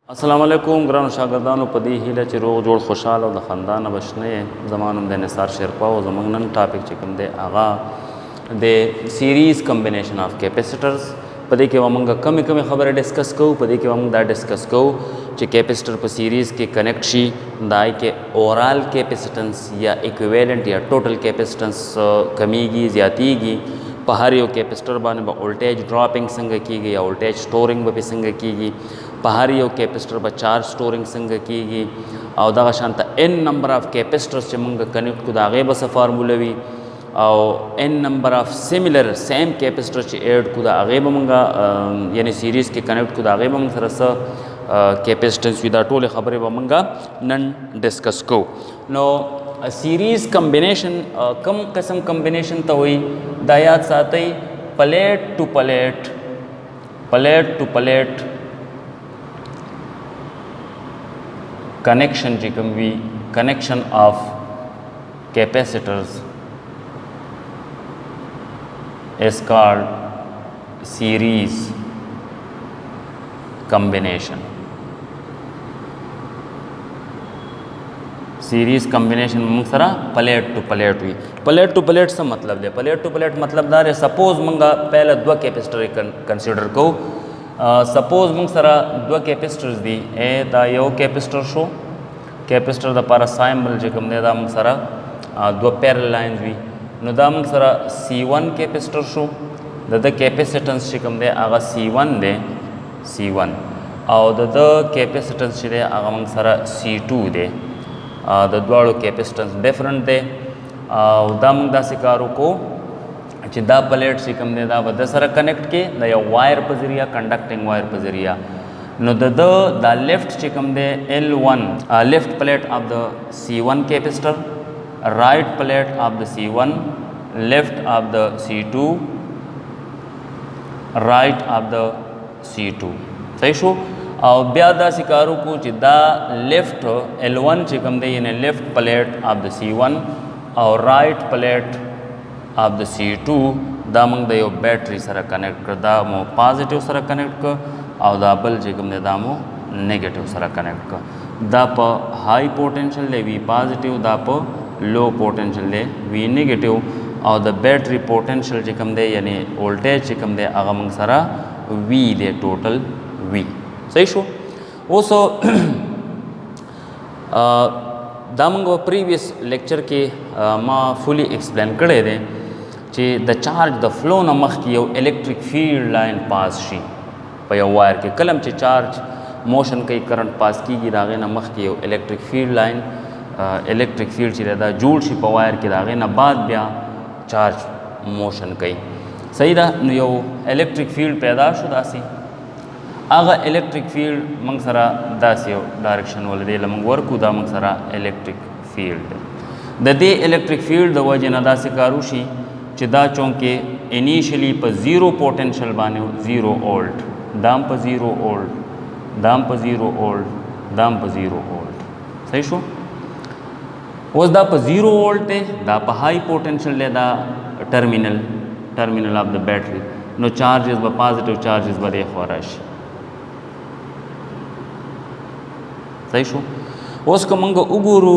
अस्सलाम वालेकुम ग्रान शागिर्दानों पदी हीले च रोग जोड़ खुशहाल और ख़ानदान बशने ज़मानुम दे निसार शेरपा और ज़मंग नन टॉपिक चिकम दे आगा दे सीरीज़ कम्बिनेशन ऑफ कैपेसिटर्स पदी के वमंग कमी कमी खबर डिस्कस को पदी के वमंग दा डिस्कस को च कैपेसिटर पर सीरीज़ के कनेक्ट शी दाई के ओवरऑल कैपेसिटेंस या इक्विवेलेंट या टोटल कैपेसिटेंस कमीगी ज़्यादतीगी पहाड़ियों कैपेसिटर बाने वोल्टेज ड्रॉपिंग संग की गई या वोल्टेज स्टोरिंग भी संग की गई पहाड़ियों कैपेसिटर पर चार्ज स्टोरिंग संग की गई और दागा शांता एन नंबर ऑफ कैपेसिटर्स मंग कनेक्ट को दागे बस फार्मूलवी और N number of similar same capacitor add को दागे मंगा यानी सीरीज़ के कनेक्ट को दागे मंग सरस कैपेसिटेंस विदा टोले खबरें मंगा नन डिस्कस को नो सीरीज़ कम्बिनेशन कम किस्म कम्बिनेशन तो हुई दायात साथ ही प्लेट टू प्लेट कनेक्शन जिकम we connection of capacitors is called series combination. Series combination मंगसरा प्लेट टू प्लेट हुई प्लेट टू प्लेट से मतलब दे प्लेट टू प्लेट मतलब दार सपोज मंगा पहले दो कैपेसिटर कंसिडर को सपोज मंगसरा दो कैपेसिटर्स दी ए दा यो कैपेसिटर शो कैपेसिटर दा पारा साइमल जिकम दे दा मंगसरा दो पैरेलल लाइंस भी नो दा मंगसरा C1 capacitor show the capacitance जिकम दे आगा C1 दे C1 और द कैपेसिटेंस दे आगा मंगसरा C2 दे द द्वाड़ो कैपेसिटेंस डिफरेंट दे दा मंग दा सिकारो को दा प्लेट सिकम दे दा वद सर कनेक्ट के द या वायर पर जरिया कंडक्टिंग वायर पर जरिया नो द लेफ्ट चिकम दे L1 left plate of the C1 capacitor right plate of the C1 left of the C2 right of the C2 सही शो और ब्यादा सिकारू को जिदा लेफ्ट L1 चिकम दे यानी left plate of the C1 और right plate of the C2 दामंग दयो बैटरी सर कनेक्ट कर दामो पॉजिटिव सर कनेक्ट कर और दा बल चिकम दे दामो नेगेटिव सर कनेक्ट कर दा प हाई पोटेंशियल ले वी पॉजिटिव दा प लो पोटेंशियल दे वी नेगेटिव और द बैटरी पोटेंशियल चिकम दे यानी वोल्टेज चिकम दे आगमंग सरा वी दे टोटल वी सही शो वो सो दामंग प्रीवियस लेक्चर के माँ फुली एक्सप्लेन करे दे चे द चार्ज द फ्लो नमक की इलेक्ट्रिक फील्ड लाइन पास शी पे वायर के कलम चे चार्ज मोशन कई करंट पास की दागे नमक की electric field line electric field चिरेदा जूड़ शी वायर के दागे न बाद ब्या चार्ज मोशन कई सही दा यो इलेक्ट्रिक फील्ड पैदा शुदा सी आगा इलेक्ट्रिक फील्ड मंगसरा दासी डायरेक्शन वाले दे लमंग वर्कू दा मंगसरा electric field the they electric field the वजह न दासी कारूशी चिदा चौंके इनिशियली पर ज़ीरो पोटेंशियल बाने 0 वोल्ट दाम पर 0 वोल्ट दाम पर 0 वोल्ट दाम पर 0 वोल्ट सही शो उस दा पर 0 वोल्ट है दा पर हाई पोटेंशियल ले दा टर्मिनल ऑफ द बैटरी नो चार्जेस ब पॉजिटिव चार्जेस ब देख वराश सही शो उसको मंगो उगुरु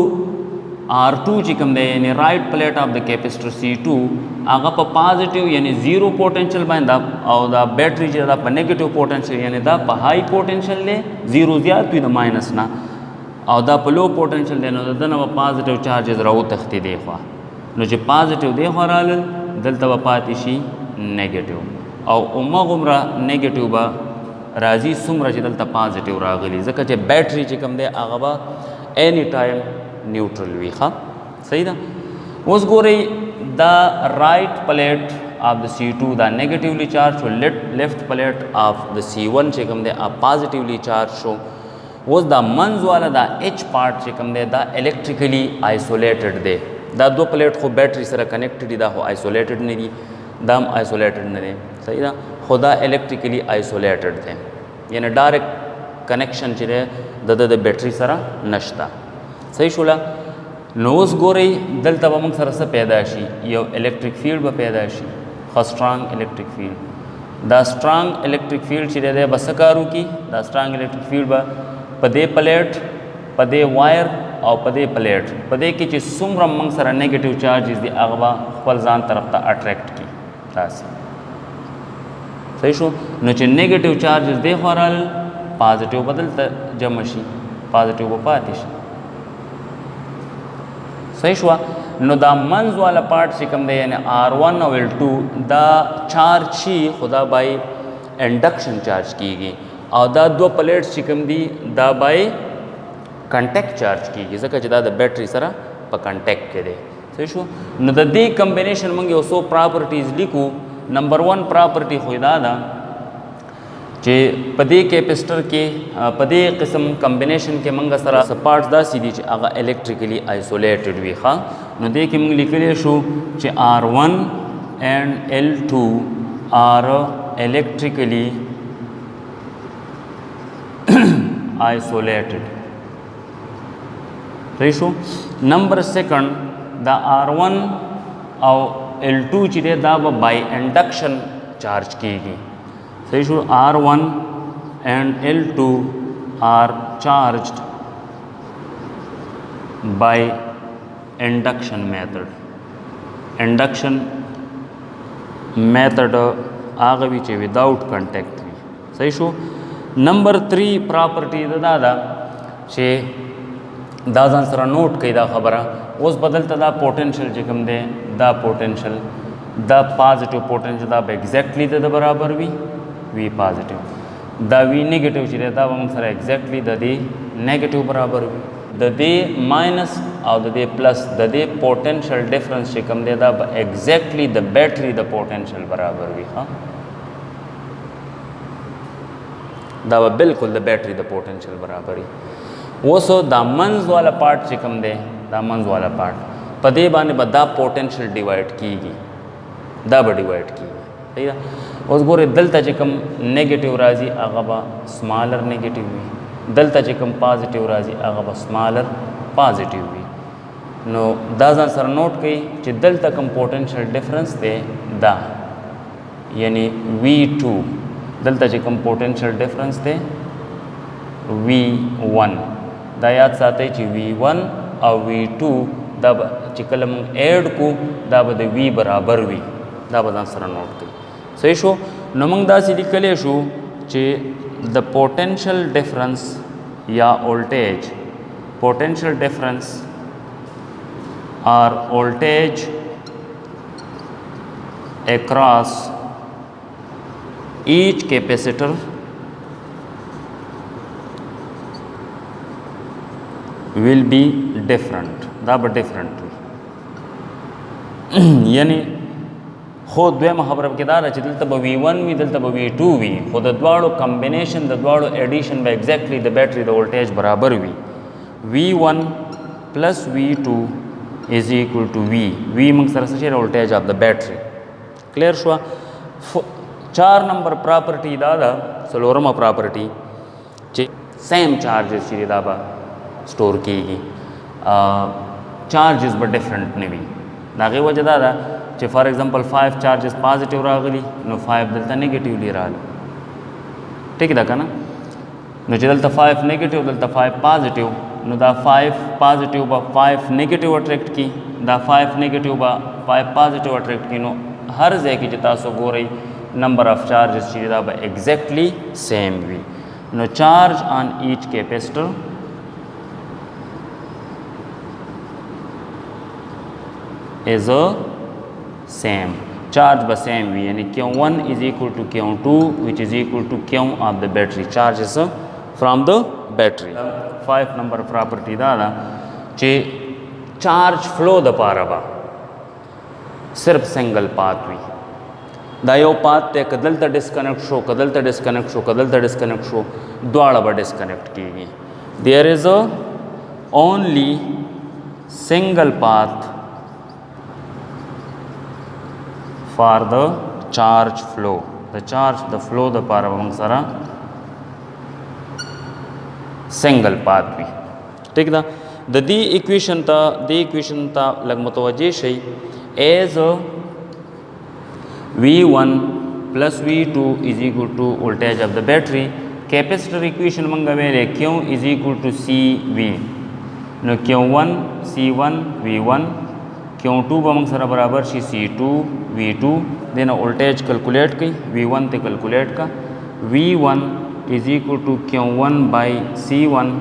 R2 चिकम दे यानी right plate of the capacitor C2 आगा पर पॉजिटिव यानी 0 पोटेंशियल बाइन दा और दा बैटरी जे दा पर नेगेटिव पोटेंशियल यानी दा पर हाई पोटेंशियल ले 0 ज्यादा तो द माइनस ना और दा पर लो पोटेंशियल देना द न पॉजिटिव चार्जेस रहो तख्ती देखवा नो जे पॉजिटिव देखवा राल दल तब पातिशी नेगेटिव और उम्मा गुमरा नेगेटिव बा राजी सुमरा जे दल तब पॉजिटिव रागली जका जे बैटरी चिकम दे आगा एनी टाइम न्यूट्रल वी खा सही दा उस गोरे the right plate of the C2 द negatively charge left plate of the C1 चिकम दे पॉजिटिवली चार्ज शो was द मंज वाला द H पार्ट चिकम दे द इलेक्ट्रिकली आइसोलेटेड दे द दो प्लेट को बैटरी सर कनेक्टेड दा हो आइसोलेटेड नहीं दी दम आइसोलेटेड नहीं सही दा खुदा इलेक्ट्रिकली आइसोलेटेड थे यानी डायरेक्ट कनेक्शन चिरे द बैटरी सरा नश्ता सही शुला नोज गोरे दल तब मंग सरस पैदाशी यो इलेक्ट्रिक फील्ड ब पैदाशी ख strong electric field the strong electric field चिरे दे बसकारू की द स्ट्रांग इलेक्ट्रिक फील्ड ब په دې پلیټ په دې وایر او په دې پلیټ په دې کې چې څومره موږ سره نیگیټیو چارجز دي هغه به خپل ځان طرف ته اټریکټ کړي داسې صحیح شو نو چې نیگیټیو چارجز دی خو رالل پازیټیو به دلته جمع شي پازیټیو به پاتې شي صحیح شوه نو دا منځ والا پارټ چې کوم دی یعنی R1 او L2 دا چارج شي خو دا بای انډکشن چارج کیږي او دا دو پلیټس چې کوم دي دا بای کنټیکټ چارج کیږي ځکه چې دا د بیټري سره په کنټیکټ کې دی صحیح شو نو د دې کمبینیشن موږ یو څو پراپرټیز لیکو نمبر 1 پراپرټي خو دا ده چې په دې کیپیسټر کې په دې قسم کمبینیشن کې موږ سره سپارټس داسې دي چې هغه الکتریکلی آیسولیټډ وي ښه نو دې کې موږ لیکلی شو چې R1 and L2 are electrically isolated صحیح شو نمبر 2 دا R1 او L2 چې دی دا به بای انډکشن چارج کیږي صحیح شو R1 and L2 are charged by induction method induction method هغه وی چې without contact وي صحیح شو نمبر 3 پراپرټي دا دا چې دا ځان سره نوٹ کړئ دا خبره اوس بدلته دا پوټنشل چې کوم دی دا پوټنشل دا پازیټیو پوټنشل دا به ایگزیکټلی د برابر وي وی پازیټیو دا وی نیگیټیو چې دا به موږ سره ایگزیکټلی د دې نیگیټیو برابر وي د دې ماینس او د دې پلس د دې پوټنشل ډیفرنس چې کوم دی دا به ایگزیکټلی د بیټری د پوټنشل برابر وي ها دا به بالکل د بیټری د پوټنشل برابر وي اوس دا منځ والا پارت چې کوم دی دا منځ والا پارت په دې باندې به دا پوټنشل ډیوایډ کیږي دا به ډیوایډ کیږي صحیح ده اوس ګورئ دلته چې کوم نیگیټیو راځي هغه به سمالر نیگیټیو وي دلته چې کوم پازیټیو راځي هغه به سمالر پازیټیو وي نو دا ځان سره نوٹ کړئ چې دلته کوم پوټنشل ډیفرنس دی دا یعنی V2 دلته چې کوم پوټنشل ډیفرنس دی V1 دا یاد ساتئ چې V1 او V2 دا چې کله موږ ایډ کو دا به د V برابر وي دا به ځان سره نوٹ کړئ صحیح شو نو موږ داسې لیکلی شو چې د پوټنشل ډیفرنس یا voltage potential difference or voltage across each capacitor will be different دا به different یعنی خو دویمه خبره کې دا ده چې دلته به V1 وي دلته به V2 وي خو د دواړو کمبینیشن د دواړو ایډیشن به ایگزیکټلی د بیټري د ولټیج برابر وي V1 پلس V2 از ایکول ټو V موږ سره څه شی ولټیج اف د بیټري کلیر شوه 4 نمبر پراپرټي دا ده څلورمه پراپرټي چې سیم چارجز چې دا به سٹور کیږي چارجز به ډیفرنٹ نه وي د هغې وجه دا ده چې فار ایگزامپل 5 چارجز پازیټیو راغلي نو 5 دلته نیگیټیولی راغلي ټیک ده که نه نو چې دلته 5 نیگیټیو دلته 5 پازیټیو نو دا 5 پازیټیو به 5 نیگیټیو اټریکټ کی دا 5 نیگیټیو به 5 پازیټیو اټریکټ کی نو هر ځای کې چې تاسو ګورئ نمبر آف چارجز چې دا به ایگزیکټلی سیم وي نو چارج آن ایچ کیپیسټر is a same charge but same way yani Q1 is equal to Q2 which is equal to Q of the battery charge is from the battery 5 number property da che charge flow da para ba sirf single path wi da yo path te kadalta disconnect show kadalta disconnect show kadalta disconnect show dwala ba disconnect kiyegi there is a only single path for the charge flow the flow the para موږ سره سنگل پات وي ٹھیک ده د دې اکویشن ته لږ متوجه شئ as V1 plus V2 is equal to voltage of the battery capacitor equation मंगा वेले Q is equal to C V नो Q1 C1 V1 Q2 बमंग सरा बराबर she C2 V2 देना voltage calculate की V1 ते calculate का V1 is equal to Q1 by C1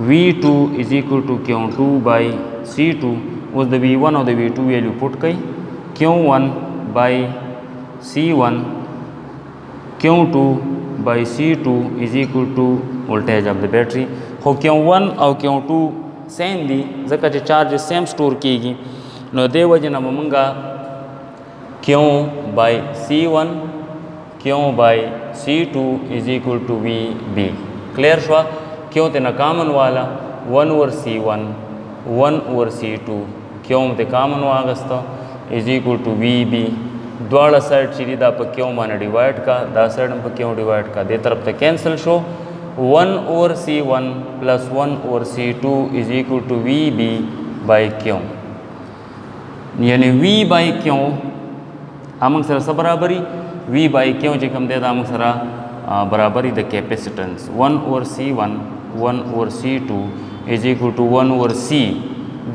V2 is equal to Q2 by C2 उस द V1 और द V2 वैल्यू पुट कई Q1 by C1 Q2 by C2 is equal to voltage of the battery हो Q1 और Q2 same दी जका charge same store कीगी नो दे वजह मंगा Q by C1 Q by C2 is equal to VB clear शुआ क्यों तेना कामन वाला 1 ओवर C1 1 ओवर C2 क्यों ते कामन वागस्ता इज इक्वल टू VB द्वाड़ा साइड चीरी दा पर क्यों माने डिवाइड का दा साइड पर क्यों डिवाइड का दे तरफ ते कैंसिल शो 1 over C1 plus 1 over C2 is equal to VB by क्यों यानी V बाई क्यों हम सर सब बराबरी V बाई क्यों जो कम देता हम सरा बराबरी the capacitance 1 over C1 1 over C2 is equal to 1 over C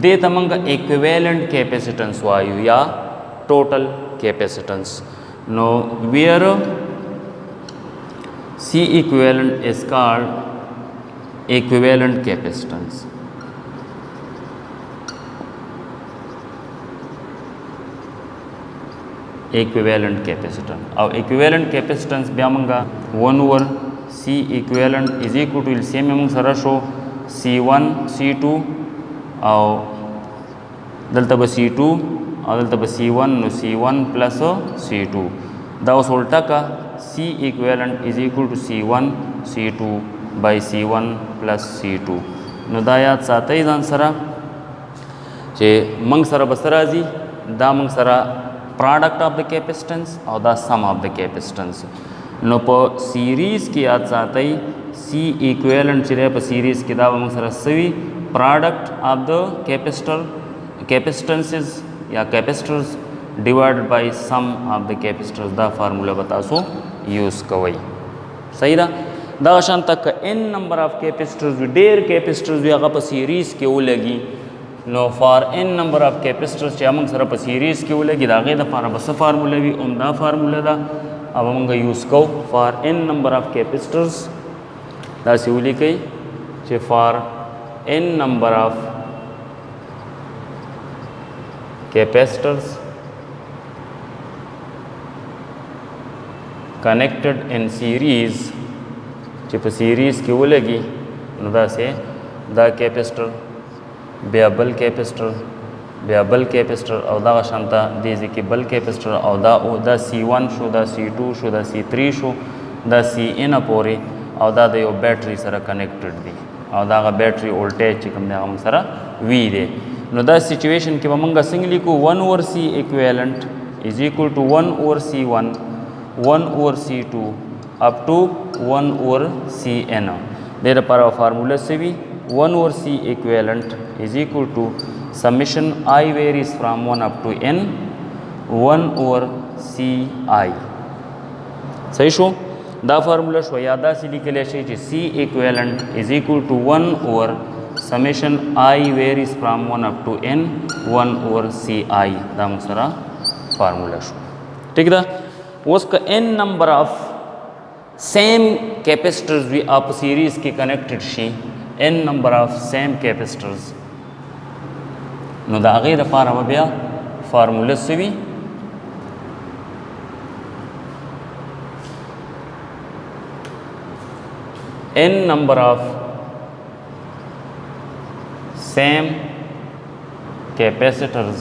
दे तमंग इक्विवेलेंट कैपेसिटेंस वायु या total capacitance. Now where C equivalent is called equivalent capacitance. Equivalent capacitance. Our equivalent capacitance ब्यामंगा 1 over C equivalent is equal to same among सारा show C1 C2 और दलता ब C2 और तब C1 no C1 plus C2 दा उस उल्टा का C equivalent is equal to C1 C2 by C1 plus C2 नो दा याद साथ ही दान सरा जे मंग सरा बसराजी दा मंग सरा प्रोडक्ट ऑफ द कैपेसिटेंस और दा सम ऑफ द कैपेसिटेंस नो पर सीरीज़ की याद साथ ही C इक्वेलेंट चिरे पर सीरीज़ की दा मंग सरा सभी प्रोडक्ट ऑफ द कैपेसिटेंसेस या capacitors divided by sum of the capacitors दा फार्मूला बता सो यूज़ कवई सही दा दाशान तक n नंबर ऑफ कैपेसिटर्स डेर कैपेसिटर्स भी अगर सीरीज़ के वो लगी नो for n number of capacitors चामंग सर पर सीरीज़ के वो लगी दागे दा फार बस फार्मूला भी उमदा फार्मूला दा अब मंग यूज़ को for n number of capacitors दा सिवली कई चे for n number of capacitors connected in series जब सीरीज़ की वो लगी दा से दा कैपेसिटर बेबल कैपेसिटर और दा शांता दीजिए कि बल कैपेसिटर और दा C1 शो दा C2 शो दा C3 शो दा Cn अपोरे और दा यो बैटरी सरा कनेक्टेड दी और दा बैटरी वोल्टेज चिकम दे हम सरा V दे नो द सिचुएशन के मंगा सिंगली को 1 over C equivalent is equal to 1 over C1 1 over C2 up to 1 over Cn देर पर फार्मूला से भी 1 over C equivalent is equal to summation I varies from 1 up to n 1 over Ci सही शो दा formula शो यादा से लिखले शे C equivalent is equal to 1 over summation I varies from 1 up to n 1 over Ci दा मुसरा formula show ठीक दा उसका n number of same capacitors भी आप सीरीज़ की कनेक्टेड शी n number of same capacitors नो दा आगे दा फार हम बिया फार्मूला से भी n number of same capacitors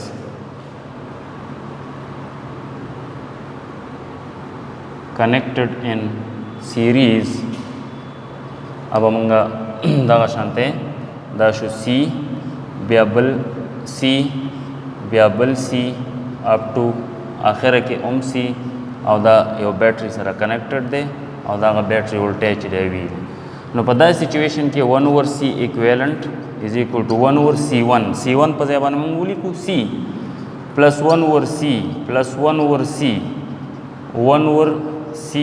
connected in series अब मंगा दागा शांते दाशु C बेबल C अप टू आखिर के C और दा यो बैटरी सरा कनेक्टेड दे और दा बैटरी वोल्टेज दे वी नो पता सिचुएशन के 1 over C equivalent is equal to 1 over C1 पर जबान मंगूली को C plus 1 over C plus 1 over C 1 over C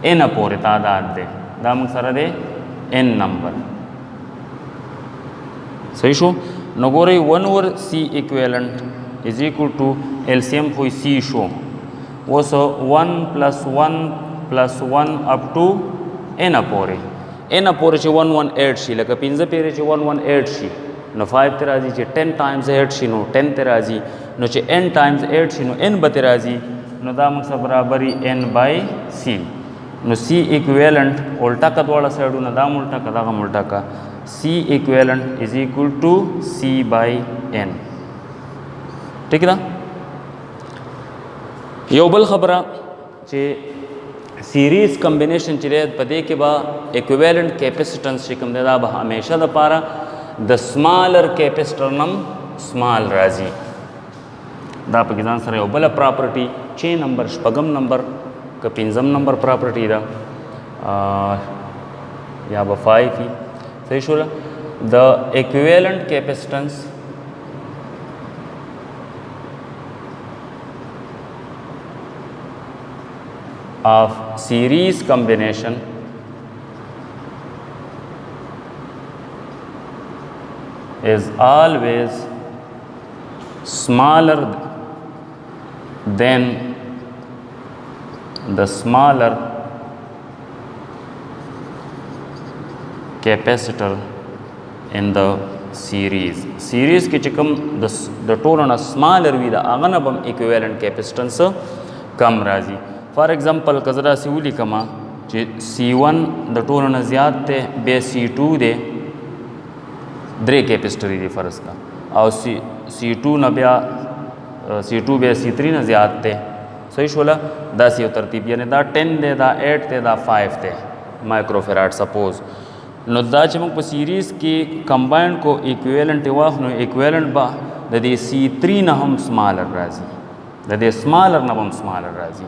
n پورې تعداد دی دا موږ سره دی n نمبر صحیح شو نو ګورئ 1 over c equivalent is equal to LCM خو c شو اوس 1 plus 1 plus 1 up to n پورې چې 118 شي لکه 15 پیرې چې 118 شي نو 5 ته راځي چې 10 times 8 شي نو 10 ته راځي نو چې n times 8 شي نو n به ته راځي نو دا موږ سره برابري n by c نو c equivalent الټا کا دواړه سایډونه دا الټا کا دا الټا کا c equivalent is equal to c by n ٹھیک ده یو بل خبره چې سیریز کمبینیشن چې دی په دې کې به ایکویویلنٹ کیپیسټنس چې کوم دی دا به همیشه دپاره د سمالر کیپیسټر نم سمال راځي دا پکې ځان سره یو بله پراپرټي 6 نمبر شپږم نمبر که 5م نمبر پراپرټي ده یا به 5 وي صحیح شوله د ایکویویلنٹ کیپیسټنس of series combination is always smaller than the smaller capacitor in the series کې چې کوم د ټولو نه smaller وي د هغه نه به equivalent capacitance کم راځي فار ایگزامپل که زه داسې ولیکمه چې C1 د ټولو نه زیات دی بیا C2 دی 3 کیپسټرې دي فرض کا او C2 نه بیا C2 بیا C3 نه زیات دی صحیح شوله داسې یو ترتیب یعنی دا 10 دی دا 8 دی دا 5 دی مایکرو فیراډ سپوز نو دا چې موږ په سیریز کې کمباین کو ایکویلنټ واخلو ایکویلنټ به د دې C3 نه هم سمالر راځي د دې سمالر نه هم سمالر راځي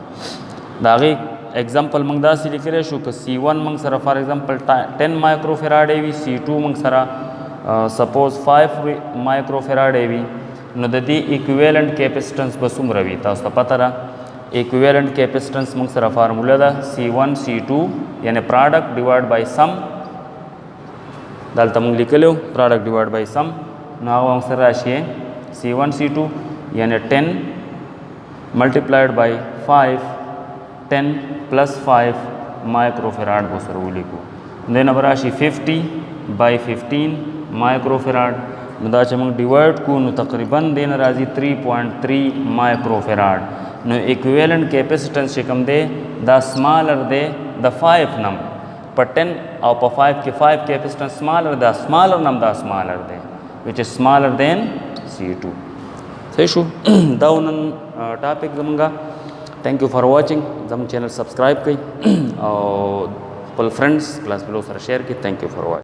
دا غي एग्जांपल موږ داسې لیکلی شو که C1 موږ سره فار ایگزامپل 10 مایکرو فیراډ وي C2 موږ سره سپوز 5 مایکرو فیراډ وي نو د دې ایکویلنٹ کیپیسټنس به څومره وي تاسو ته پته ده ایکویلنٹ کیپیسټنس موږ سره فارموله ده C1 C2 یعنی پراډکټ ډیوایډ بای سم دلته موږ لیکلو پراډکټ ډیوایډ بای سم نو هغه موږ سره راشي C1 C2 یعنی 10 ملټیپلایډ بای 5 10 plus 5 مایکرو فیراډ به سره ولیکو دین به راشي 50 by 15 مایکرو فیراډ نو دا چې موږ ډیوایډ کو نو تقریبا دین راځي 3.3 مایکرو فیراډ نو ایکویلنٹ کیپیسټنس چې کوم دی دا سمالر دی د 5 نم په 10 او په 5 کې 5 کیپیسټنس سمالر دا سمالر نم دا سمالر دی which is smaller than C2 صحیح شو دا نن ټاپک زمونږه thank you for watching زموږ چینل سبسکرایب کړئ او خپل فرندز کلاس فلو سره شیر کړئ thank you for watching